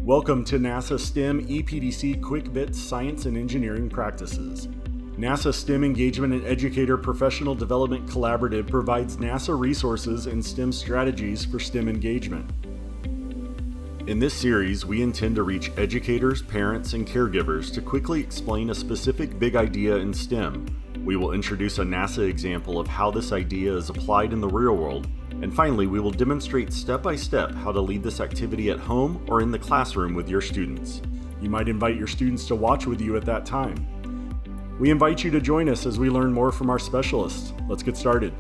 Welcome to NASA STEM EPDC Quick Bits Science and Engineering Practices. NASA STEM Engagement and Educator Professional Development Collaborative provides NASA resources and STEM strategies for STEM engagement. In this series, we intend to reach educators, parents, and caregivers to quickly explain a specific big idea in STEM. We will introduce a NASA example of how this idea is applied in the real world. And finally, we will demonstrate step-by-step how to lead this activity at home or in the classroom with your students. You might invite your students to watch with you at that time. We invite you to join us as we learn more from our specialists. Let's get started.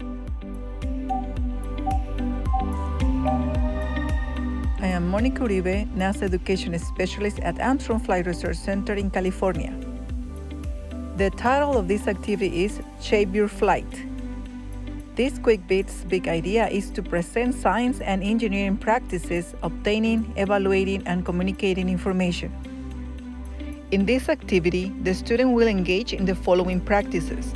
I am Monica Uribe, NASA Education Specialist at Armstrong Flight Research Center in California. The title of this activity is Shape Your Flight. This Quick Bits big idea is to present science and engineering practices, obtaining, evaluating, and communicating information. In this activity, the student will engage in the following practices.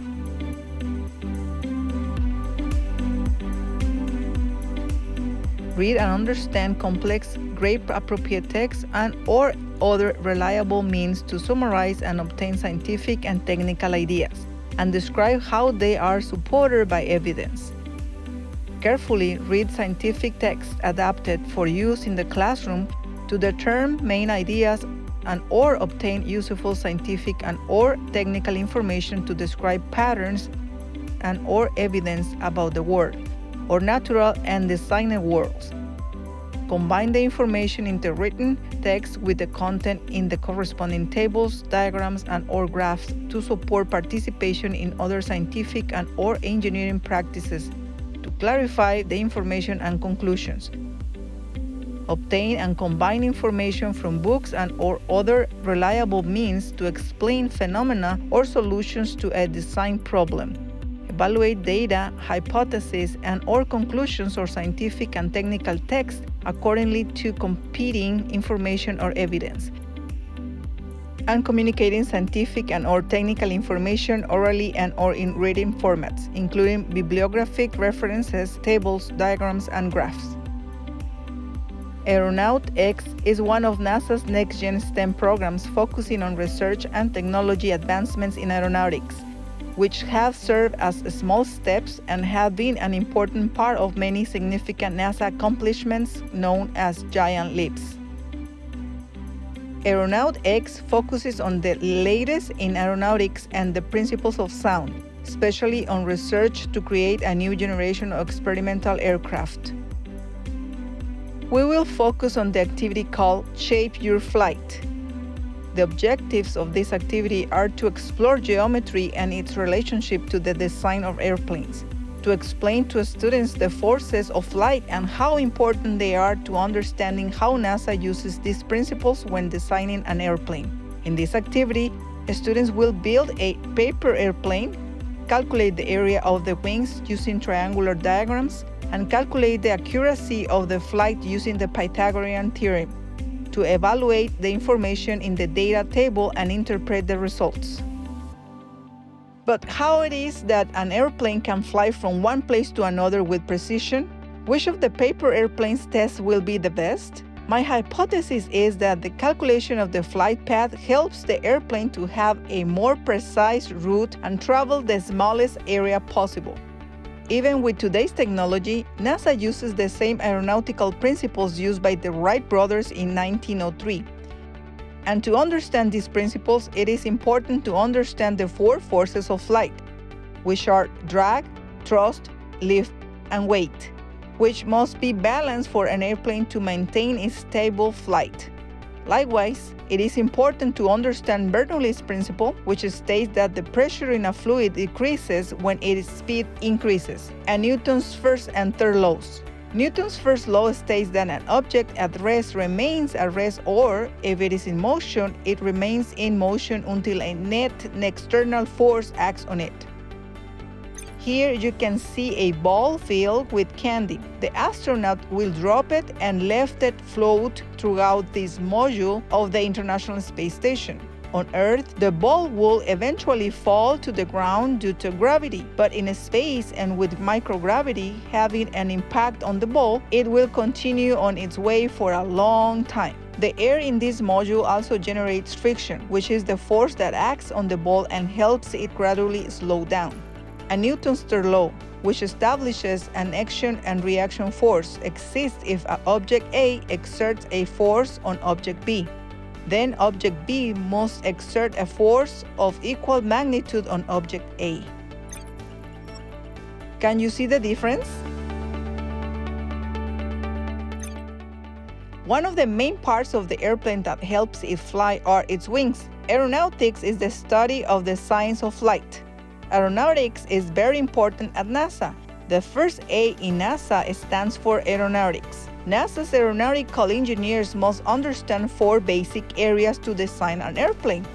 Read and understand complex, grade-appropriate text and/or other reliable means to summarize and obtain scientific and technical ideas, and describe how they are supported by evidence. Carefully read scientific texts adapted for use in the classroom to determine main ideas and/or obtain useful scientific and/or technical information to describe patterns and/or evidence about the world, or natural and designed worlds. Combine the information in the written text with the content in the corresponding tables, diagrams, and/or graphs to support participation in other scientific and/or engineering practices to clarify the information and conclusions. Obtain and combine information from books and/or other reliable means to explain phenomena or solutions to a design problem. Evaluate data, hypotheses, and/or conclusions or scientific and technical text accordingly to competing information or evidence. And communicating scientific and/or technical information orally and/or in written formats, including bibliographic references, tables, diagrams, and graphs. Aeronaut X is one of NASA's next-gen STEM programs focusing on research and technology advancements in aeronautics, which have served as small steps and have been an important part of many significant NASA accomplishments known as giant leaps. Aeronaut X focuses on the latest in aeronautics and the principles of sound, especially on research to create a new generation of experimental aircraft. We will focus on the activity called Shape Your Flight. The objectives of this activity are to explore geometry and its relationship to the design of airplanes, to explain to students the forces of flight and how important they are to understanding how NASA uses these principles when designing an airplane. In this activity, students will build a paper airplane, calculate the area of the wings using triangular diagrams, and calculate the accuracy of the flight using the Pythagorean theorem, to evaluate the information in the data table and interpret the results. But how it is that an airplane can fly from one place to another with precision? Which of the paper airplanes tests will be the best? My hypothesis is that the calculation of the flight path helps the airplane to have a more precise route and travel the smallest area possible. Even with today's technology, NASA uses the same aeronautical principles used by the Wright brothers in 1903. And to understand these principles, it is important to understand the four forces of flight, which are drag, thrust, lift, and weight, which must be balanced for an airplane to maintain a stable flight. Likewise, it is important to understand Bernoulli's principle, which states that the pressure in a fluid decreases when its speed increases, and Newton's first and third laws. Newton's first law states that an object at rest remains at rest, or if it is in motion, it remains in motion until a net external force acts on it. Here you can see a ball filled with candy. The astronaut will drop it and let it float throughout this module of the International Space Station. On Earth, the ball will eventually fall to the ground due to gravity, but in space and with microgravity having an impact on the ball, it will continue on its way for a long time. The air in this module also generates friction, which is the force that acts on the ball and helps it gradually slow down. A Newton's third law, which establishes an action and reaction force, exists if object A exerts a force on object B. Then object B must exert a force of equal magnitude on object A. Can you see the difference? One of the main parts of the airplane that helps it fly are its wings. Aeronautics is the study of the science of flight. Aeronautics is very important at NASA. The first A in NASA stands for aeronautics. NASA's aeronautical engineers must understand 4 basic areas to design an airplane.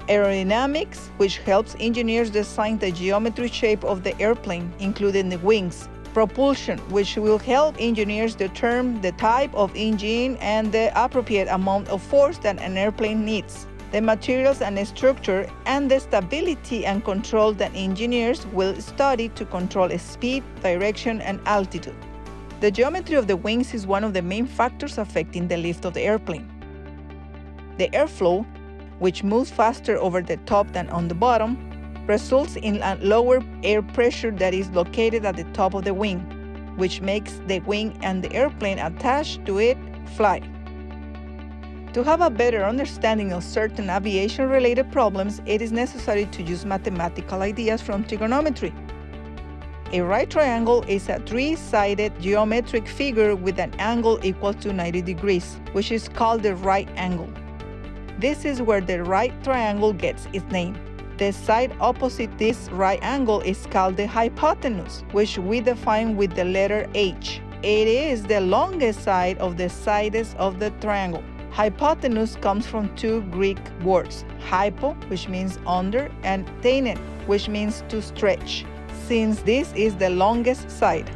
Aerodynamics, which helps engineers design the geometry shape of the airplane, including the wings. Propulsion, which will help engineers determine the type of engine and the appropriate amount of force that an airplane needs. The materials and structure, and the stability and control that engineers will study to control speed, direction, and altitude. The geometry of the wings is one of the main factors affecting the lift of the airplane. The airflow, which moves faster over the top than on the bottom, results in a lower air pressure that is located at the top of the wing, which makes the wing and the airplane attached to it fly. To have a better understanding of certain aviation-related problems, it is necessary to use mathematical ideas from trigonometry. A right triangle is a 3-sided geometric figure with an angle equal to 90 degrees, which is called the right angle. This is where the right triangle gets its name. The side opposite this right angle is called the hypotenuse, which we define with the letter H. It is the longest side of the sides of the triangle. Hypotenuse comes from 2 Greek words, hypo, which means under, and teinen, which means to stretch, since this is the longest side.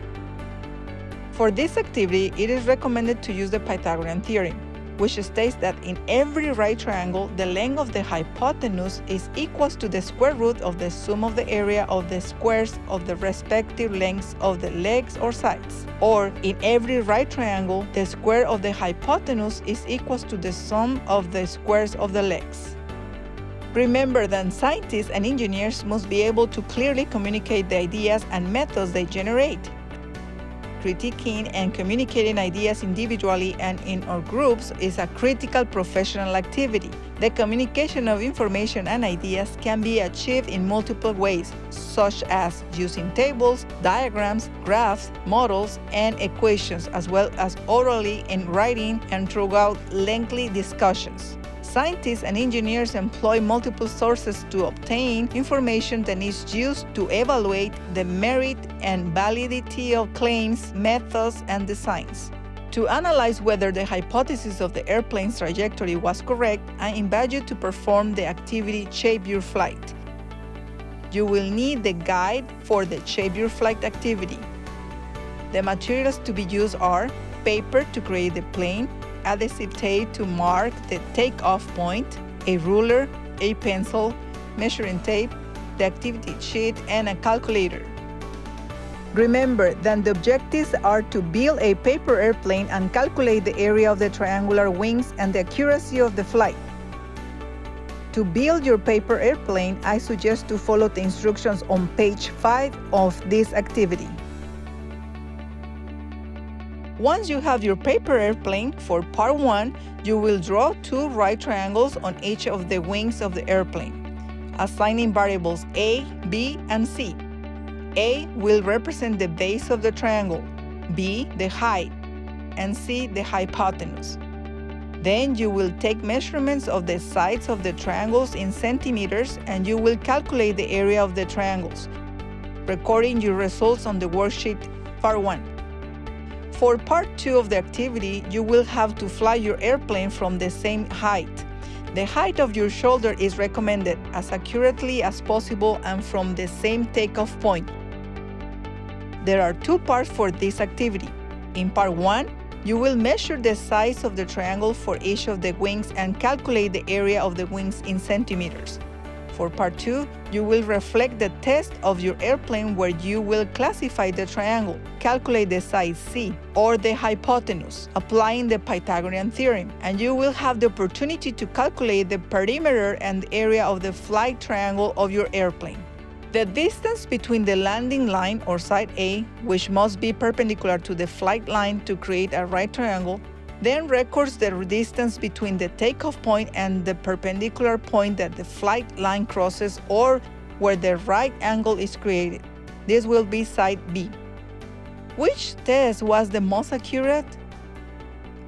For this activity, it is recommended to use the Pythagorean theorem, which states that in every right triangle, the length of the hypotenuse is equal to the square root of the sum of the area of the squares of the respective lengths of the legs or sides. Or, in every right triangle, the square of the hypotenuse is equal to the sum of the squares of the legs. Remember that scientists and engineers must be able to clearly communicate the ideas and methods they generate. Critiquing and communicating ideas individually and in our groups is a critical professional activity. The communication of information and ideas can be achieved in multiple ways, such as using tables, diagrams, graphs, models, and equations, as well as orally in writing and throughout lengthy discussions. Scientists and engineers employ multiple sources to obtain information that is used to evaluate the merit and validity of claims, methods, and designs. To analyze whether the hypothesis of the airplane's trajectory was correct, I invite you to perform the activity Shape Your Flight. You will need the guide for the Shape Your Flight activity. The materials to be used are paper to create the plane, adhesive tape to mark the takeoff point, a ruler, a pencil, measuring tape, the activity sheet, and a calculator. Remember that the objectives are to build a paper airplane and calculate the area of the triangular wings and the accuracy of the flight. To build your paper airplane, I suggest to follow the instructions on page 5 of this activity. Once you have your paper airplane, for part 1, you will draw 2 right triangles on each of the wings of the airplane, assigning variables A, B, and C. A will represent the base of the triangle, B the height, and C the hypotenuse. Then you will take measurements of the sides of the triangles in centimeters and you will calculate the area of the triangles, recording your results on the worksheet part 1. For part 2 of the activity, you will have to fly your airplane from the same height. The height of your shoulder is recommended as accurately as possible and from the same takeoff point. There are 2 parts for this activity. In part 1, You will measure the size of the triangle for each of the wings and calculate the area of the wings in centimeters. For part 2, you will reflect the test of your airplane where you will classify the triangle, calculate the size C, or the hypotenuse, applying the Pythagorean theorem, and you will have the opportunity to calculate the perimeter and the area of the flight triangle of your airplane. The distance between the landing line or side A, which must be perpendicular to the flight line to create a right triangle, then records the distance between the takeoff point and the perpendicular point that the flight line crosses or where the right angle is created. This will be side B. Which test was the most accurate?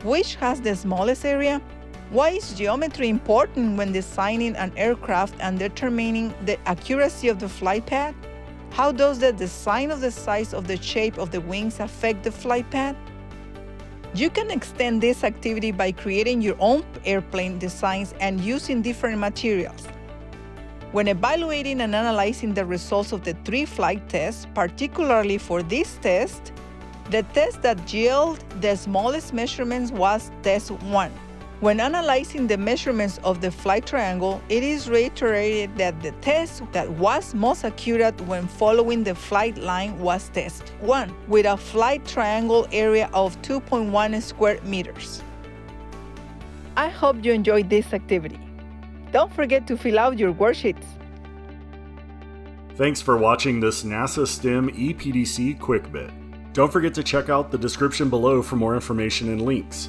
Which has the smallest area? Why is geometry important when designing an aircraft and determining the accuracy of the flight path? How does the design of the size of the shape of the wings affect the flight path? You can extend this activity by creating your own airplane designs and using different materials. When evaluating and analyzing the results of the 3 flight tests, particularly for this test, the test that yielded the smallest measurements was test 1. When analyzing the measurements of the flight triangle, it is reiterated that the test that was most accurate when following the flight line was test 1, with a flight triangle area of 2.1 square meters. I hope you enjoyed this activity. Don't forget to fill out your worksheets. Thanks for watching this NASA STEM EPDC Quick Bit. Don't forget to check out the description below for more information and links.